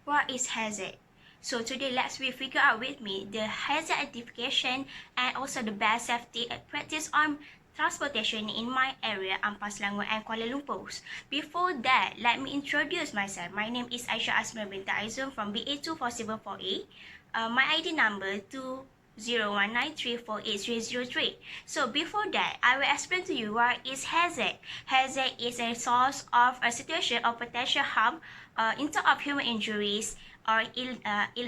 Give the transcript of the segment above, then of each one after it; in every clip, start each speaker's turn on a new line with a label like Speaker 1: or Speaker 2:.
Speaker 1: What is hazard? So today let's figure out with me the hazard identification and also the best safety practice on transportation in my area, Ampas Selangor and Kuala Lumpur. Before that, let me introduce myself. My name is Aishah Asmira Binti Aizon from BA24748. My ID number 2019348303. So before that, I will explain to you what is hazard. Hazard is a source of a situation or potential harm in terms of human injuries or ill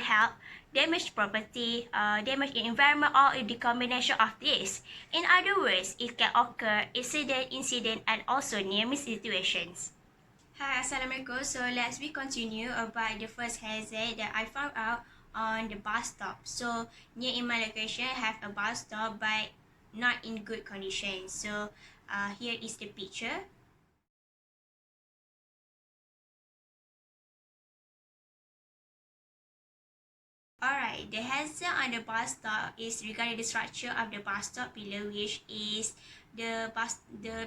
Speaker 1: health, damaged property, damage in environment, or the combination of this. In other words, it can occur incident, and also near-miss situations. Hi, Assalamualaikum. So let's continue about the first hazard that I found out on the bus stop. So near in my location have a bus stop but not in good condition. So here is the picture. Alright, the hazard on the bus stop is regarding the structure of the bus stop pillar, which is the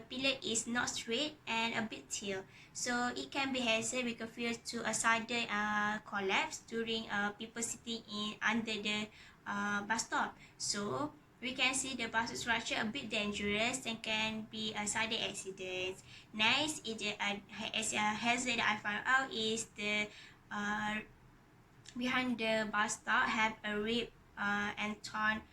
Speaker 1: pillar is not straight and a bit tilt. So it can be hazard because refers to a sudden collapse during people sitting in under the bus stop. So we can see the bus structure a bit dangerous and can be a sudden accident. Next, as a hazard that I found out is the behind the bus stop have a rib and torn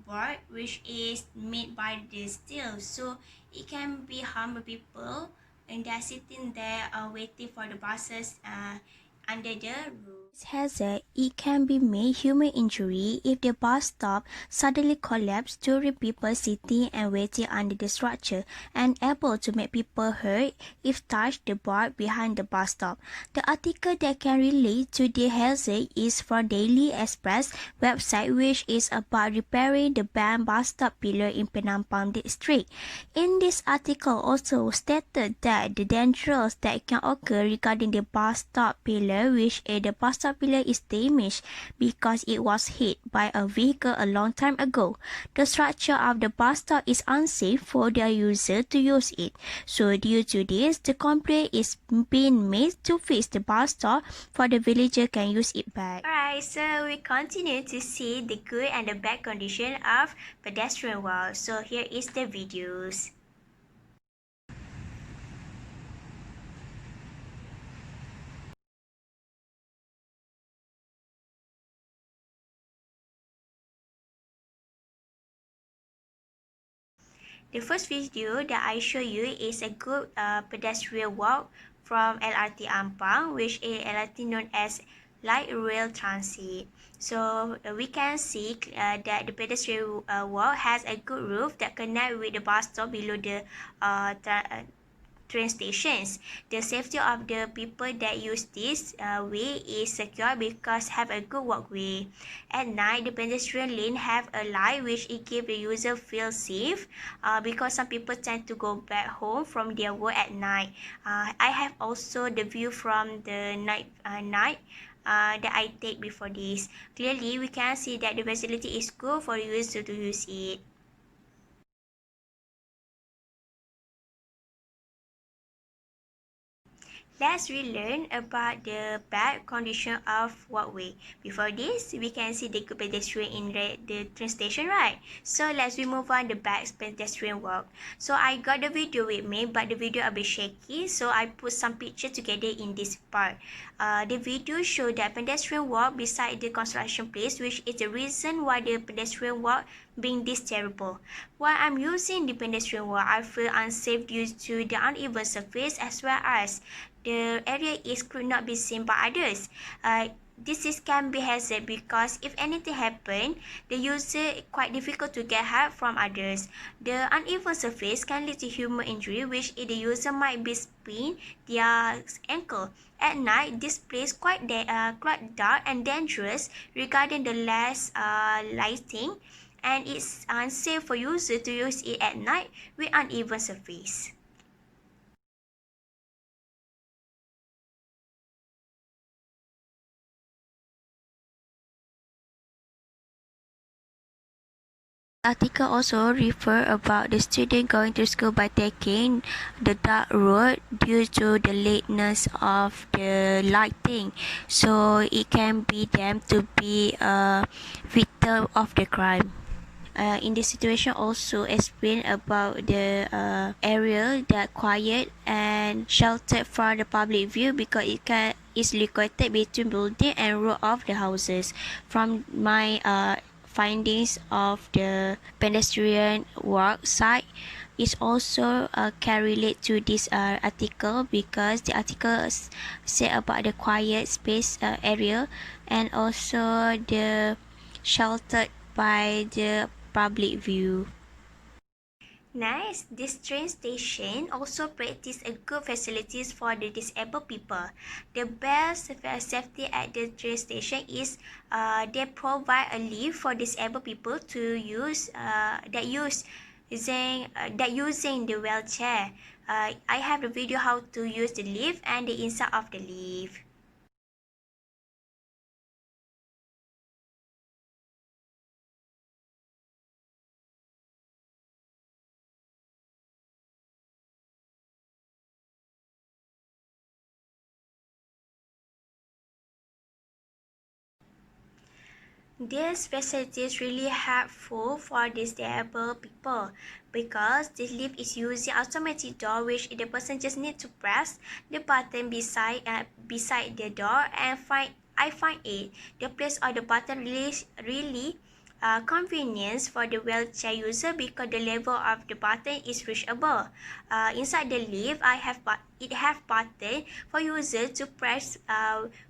Speaker 1: board which is made by the steel, so it can be harm people and they're sitting there waiting for the buses under the roof. Hazard, it can be made human injury if the bus stop suddenly collapse during people sitting and waiting under the structure and able to make people hurt if touch the board behind the bus stop. The article that can relate to the hazard is from Daily Express website, which is about repairing the banned bus stop pillar in Penampang district. In this article also stated that the dangers that can occur regarding the bus stop pillar, which the bus stop pillar is damaged because it was hit by a vehicle a long time ago. The structure of the bus stop is unsafe for the user to use it. So due to this, the complaint is being made to fix the bus stop for the villager can use it back. Alright, so we continue to see the good and the bad condition of pedestrian walls. So here is the videos. The first video that I show you is a good pedestrian walk from LRT Ampang, which is LRT known as light rail transit. So we can see that the pedestrian walk has a good roof that connect with the bus stop below the train stations. The safety of the people that use this way is secure because have a good walkway. At night, the pedestrian lane have a light which it give the user feel safe because some people tend to go back home from their work at night. I have also the view from the night that I take before this. Clearly, we can see that the facility is good for the user to use it. Let's relearn about the bad condition of walkway. Before this, we can see the good pedestrian in the train station, right? So let's move on the bad pedestrian walk. So I got the video with me, but the video a bit shaky, so I put some picture together in this part. The video show that pedestrian walk beside the construction place, which is the reason why the pedestrian walk being this terrible. While I'm using the pedestrian walk, I feel unsafe due to the uneven surface as well as the area could not be seen by others. This can be hazard because if anything happen, the user quite difficult to get help from others. The uneven surface can lead to human injury, which the user might be sprain their ankle. At night, this place quite dark and dangerous regarding the less lighting, and it's unsafe for user to use it at night with uneven surface. Article also refer about the student going to school by taking the dark road due to the lateness of the lighting, so it can be them to be a victim of the crime. In this situation also explain about the area that quiet and sheltered from the public view because it can is located between building and row of the houses. From my findings of the pedestrian walk site is also can relate to this article because the article say about the quiet space area and also the sheltered by the public view. Next, this train station also practice a good facilities for the disabled people. The best safety at the train station is they provide a lift for disabled people to use using the wheelchair. I have the video how to use the lift and the inside of the lift. These facilities really helpful for disabled people because the lift is using automatic door which the person just need to press the button beside the door and I find it the place of the button really convenience for the wheelchair user because the level of the button is reachable. Inside the lift, it have button for user to press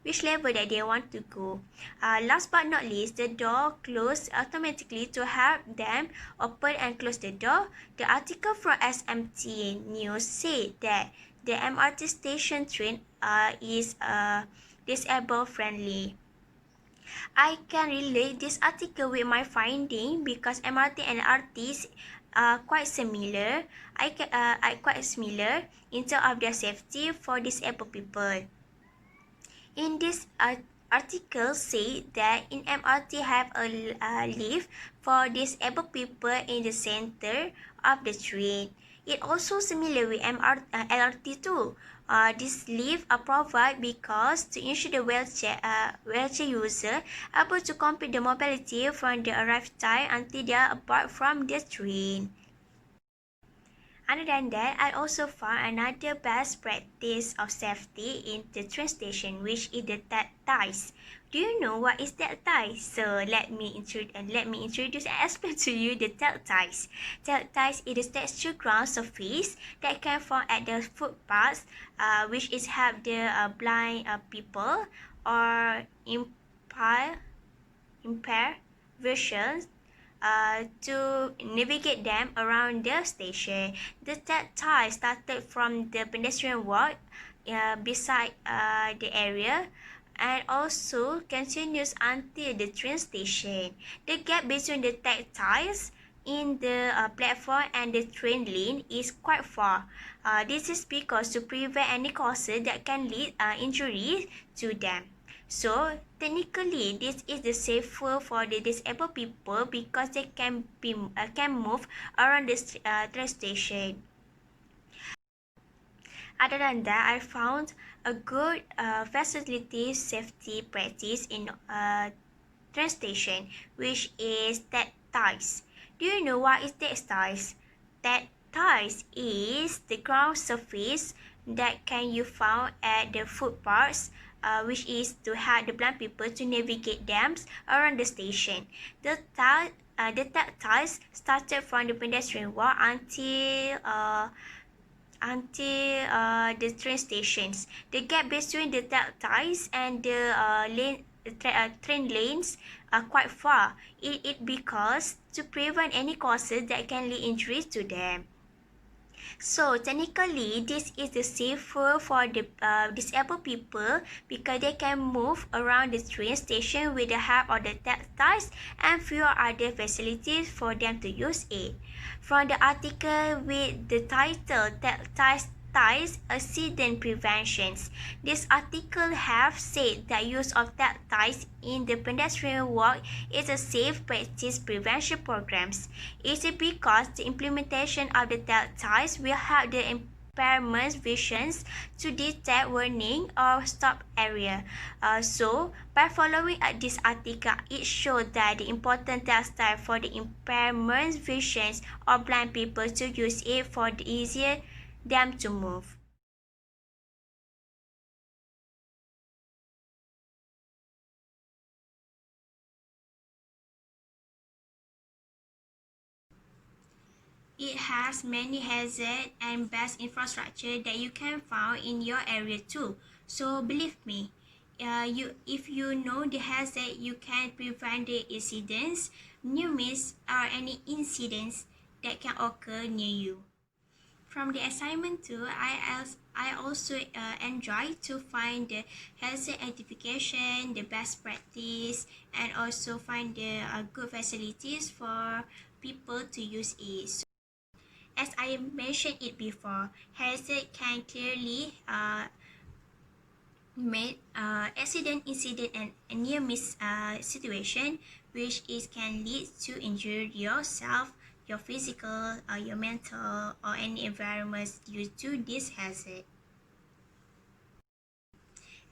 Speaker 1: which level that they want to go. Last but not least, the door close automatically to help them open and close the door. The article from SMT News said that the MRT station train is disabled friendly. I can relate this article with my finding because MRT and RTs are quite similar. I quite similar in terms of their safety for disabled people. In this article say that in MRT have a lift for disabled people in the center of the train. It also similar with LRT too. This lift are provided because to ensure the wheelchair user able to complete the mobility from the arrival time until they are apart from the train. Other than that, I also found another best practice of safety in the train station, which is the ties. Do you know what is that ties? So let me introduce and explain to you the ties. Ties is the textured ground surface that can form at the footpaths, which is help the blind people or impaired vision to navigate them around the station. The tactile started from the pedestrian walk beside the area and also continues until the train station. The gap between the tactiles in the platform and the train lane is quite far. This is because to prevent any causes that can lead injury to them. So technically, this is the safer for the disabled people because they can move around the train station. Other than that, I found a good facility safety practice in train station, which is tactiles. Do you know what is tactiles? Tactiles is the ground surface that can you found at the footpaths, which is to help the blind people to navigate them around the station. The tactiles started from the pedestrian walk until the train stations. The gap between the tactiles and the train lanes are quite far. It because to prevent any causes that can lead injuries to them. So technically, this is the safer for the disabled people because they can move around the train station with the help of the tactiles and few other facilities for them to use it. From the article with the title Tactiles ties accident preventions. This article have said that use of tap ties in the pedestrian walk is a safe practice prevention programs. It's because the implementation of the tap ties will help the impairment visions to detect warning or stop area. So, by following this article, it shows that the important textile for the impairment visions or blind people to use it for the easier them to move. It has many hazards and best infrastructure that you can find in your area too. So believe me, if you know the hazard, you can prevent the incidents, near miss, or any incidents that can occur near you. From the assignment too, I also enjoy to find the hazard identification, the best practice, and also find the good facilities for people to use it. So, as I mentioned it before, hazard can clearly make accident, incident, and near miss situation, which is can lead to injure yourself, your physical, your mental, or any environments due to this hazard.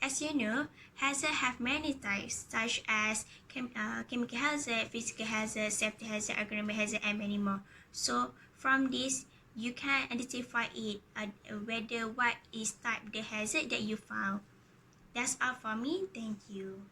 Speaker 1: As you know, hazard have many types, such as chemical hazard, physical hazard, safety hazard, ergonomic hazard, and many more. So from this, you can identify it whether what is type the hazard that you found. That's all for me. Thank you.